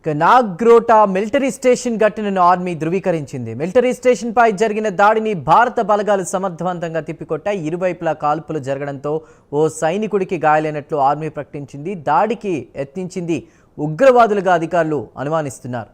Nagrota military station ఘటనను army ధృవీకరించింది. Military station పై జరిగిన దాడిని భారత బలగాలు సమర్థవంతంగా తిప్పికొట్టాయి. ఇరువైపులా కాల్పులు జరగడంతో ఓ సైనికుడికి గాయాలైనట్లు ఆర్మీ ప్రకటించింది. దాడికి యత్నించింది ఉగ్రవాదులుగా అధికారులు అనుమానిస్తున్నారు.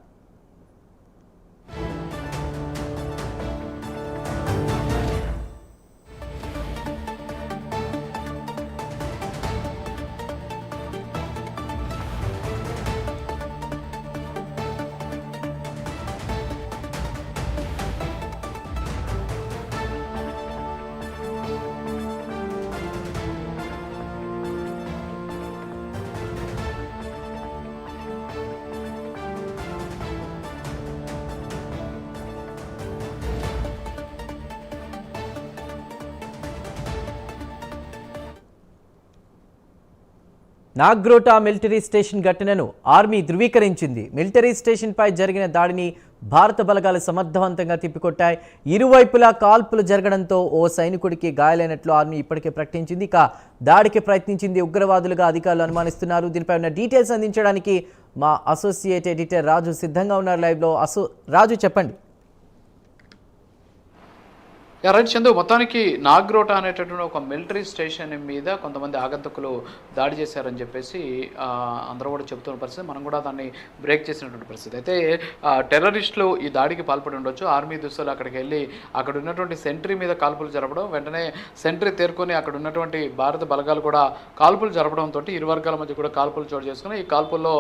నాగ్రోటా మిలిటరీ స్టేషన్ ఘటనను ఆర్మీ ధృవీకరించింది. మిలిటరీ స్టేషన్ పై జరిగిన దాడిని భారత బలగాలు సమర్థవంతంగా తిప్పికొట్టాయి. ఇరువైపులా కాల్పులు జరగడంతో ఓ సైనికుడికి గాయాలైనట్లు ఆర్మీ ఇప్పటికే ప్రకటించింది. ఇక దాడికి ప్రయత్నించింది ఉగ్రవాదులుగా అధికారులు అనుమానిస్తున్నారు. దీనిపై ఉన్న డీటెయిల్స్ అందించడానికి మా అసోసియేట్ ఎడిటర్ రాజు సిద్ధంగా ఉన్నారు లైవ్లో. రాజు చెప్పండి. రైట్ చందు, మొత్తానికి నాగ్రోటా అనేటటువంటి ఒక మిలిటరీ స్టేషన్ మీద కొంతమంది ఆగంతకులు దాడి చేశారని చెప్పేసి అందరూ కూడా చెబుతున్న పరిస్థితి. మనం కూడా దాన్ని బ్రేక్ చేసినటువంటి పరిస్థితి. అయితే టెర్రరిస్టులు ఈ దాడికి పాల్పడి ఉండొచ్చు. ఆర్మీ దుస్తులు అక్కడికి వెళ్ళి అక్కడ ఉన్నటువంటి సెంట్రీ మీద కాల్పులు జరపడం, వెంటనే సెంట్రీ తేరుకొని అక్కడ ఉన్నటువంటి భారత బలగాలు కూడా కాల్పులు జరపడంతో ఇరు వర్గాల మధ్య కూడా కాల్పులు చోటు చేసుకుని ఈ కాల్పుల్లో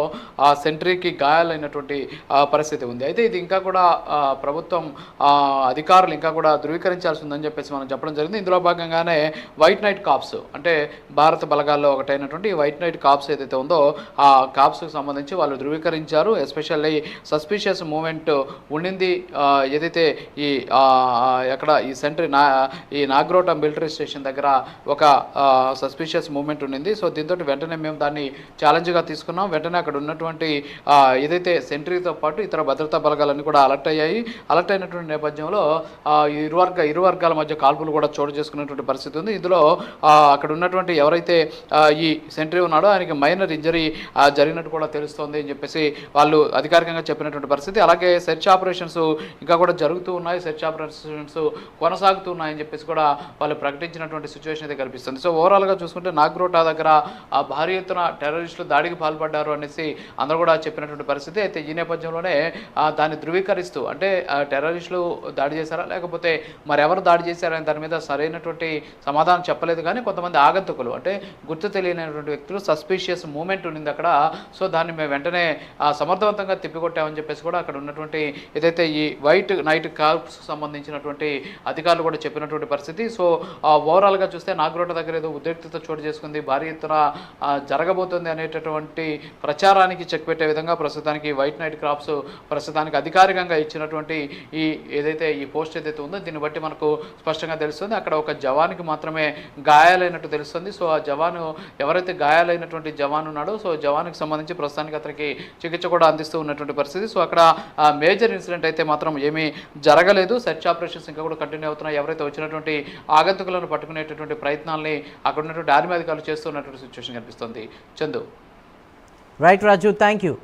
ఆ సెంట్రీకి గాయాలైనటువంటి పరిస్థితి ఉంది. అయితే ఇది ఇంకా కూడా ప్రభుత్వం అధికారులు ఇంకా కూడా ధృవీకరించాల్సి ఉందని చెప్పేసి మనం చెప్పడం జరిగింది. ఇందులో భాగంగానే వైట్ నైట్ కాప్స్ అంటే భారత బలగాల్లో ఒకటైనటువంటి వైట్ నైట్ కాప్స్ ఏదైతే ఉందో ఆ కాప్స్కి సంబంధించి వాళ్ళు ధృవీకరించారు. ఎస్పెషల్లీ సస్పిషియస్ మూమెంట్ ఉండింది ఏదైతే ఈ ఎక్కడ ఈ ఈ నాగ్రోటా మిలిటరీ స్టేషన్ దగ్గర ఒక సస్పిషియస్ మూమెంట్ ఉండింది. సో దీంతో వెంటనే మేము దాన్ని ఛాలెంజ్గా తీసుకున్నాం. వెంటనే అక్కడ ఉన్నటువంటి ఏదైతే సెంట్రీతో పాటు ఇతర భద్రతా బలగాలన్నీ కూడా అలర్ట్ అయ్యాయి. అలర్ట్ అయినటువంటి నేపథ్యంలో ఇరు వర్గాల మధ్య కాల్పులు కూడా చోటు చేసుకున్నటువంటి పరిస్థితి ఉంది. ఇందులో అక్కడ ఉన్నటువంటి ఎవరైతే ఈ సెంట్రీ ఉన్నాడో ఆయనకి మైనర్ ఇంజరీ జరిగినట్టు కూడా తెలుస్తోంది అని చెప్పేసి వాళ్ళు అధికారికంగా చెప్పినటువంటి పరిస్థితి. అలాగే సెర్చ్ ఆపరేషన్స్ ఇంకా కూడా జరుగుతూ ఉన్నాయి, సెర్చ్ ఆపరేషన్స్ కొనసాగుతూ ఉన్నాయని చెప్పేసి కూడా వాళ్ళు ప్రకటించినటువంటి సిచ్యువేషన్ అయితే కనిపిస్తుంది. సో ఓవరాల్గా చూసుకుంటే నాగ్రోటా దగ్గర భారీ ఎత్తున టెర్రరిస్టులు దాడికి పాల్పడ్డారు అనేసి అందరూ కూడా చెప్పినటువంటి పరిస్థితి. అయితే ఈ నేపథ్యంలోనే దాన్ని ధృవీకరిస్తూ అంటే టెర్రరిస్టులు దాడి చేశారా లేకపోతే మరి ఎవరు దాడి చేశారని దాని మీద సరైనటువంటి సమాధానం చెప్పలేదు. కానీ కొంతమంది ఆగంతకులు అంటే గుర్తు తెలియనటువంటి వ్యక్తులు సస్పిషియస్ మూమెంట్ ఉండింది అక్కడ. సో దాన్ని మేము వెంటనే సమర్థవంతంగా తిప్పికొట్టామని చెప్పేసి కూడా అక్కడ ఉన్నటువంటి ఏదైతే ఈ వైట్ నైట్ కార్ప్స్ సంబంధించినటువంటి అధికారులు కూడా చెప్పినటువంటి పరిస్థితి. సో ఓవరాల్గా చూస్తే నాగ్రోటా దగ్గర ఏదో ఉద్రిక్తత చోటు చేసుకుంది, భారీ ఎత్తున జరగబోతుంది అనేటటువంటి ప్రచారానికి చెక్ పెట్టే విధంగా ప్రస్తుతానికి వైట్ నైట్ క్రాప్స్ ప్రస్తుతానికి అధికారికంగా ఇచ్చినటువంటి ఈ ఏదైతే ఈ పోస్ట్ ఏదైతే ఉందో దీన్ని బట్టి మనకు స్పష్టంగా తెలుస్తుంది. అక్కడ ఒక జవాన్కి మాత్రమే గాయాలైనట్టు తెలుస్తుంది. సో ఆ జవాను ఎవరైతే గాయాలైనటువంటి జవాన్ ఉన్నాడో సో జవాన్కి సంబంధించి ప్రస్తుతానికి అతనికి చికిత్స కూడా అందిస్తూ ఉన్నటువంటి పరిస్థితి. సో అక్కడ మేజర్ ఇన్సిడెంట్ అయితే మాత్రం ఏమీ జరగలేదు. సెర్చ్ ఆపరేషన్స్ ఇంకా కూడా కంటిన్యూ అవుతున్నాయి. ఎవరైతే వచ్చినటువంటి ఆగంతకులను పట్టుకునేటటువంటి ప్రయత్నాల్ని అక్కడ ఉన్నటువంటి ఆర్మీ అధికారులు చేస్తున్నటువంటి సిచ్యువేషన్ కనిపిస్తుంది. Chandu. Right Raju, thank you.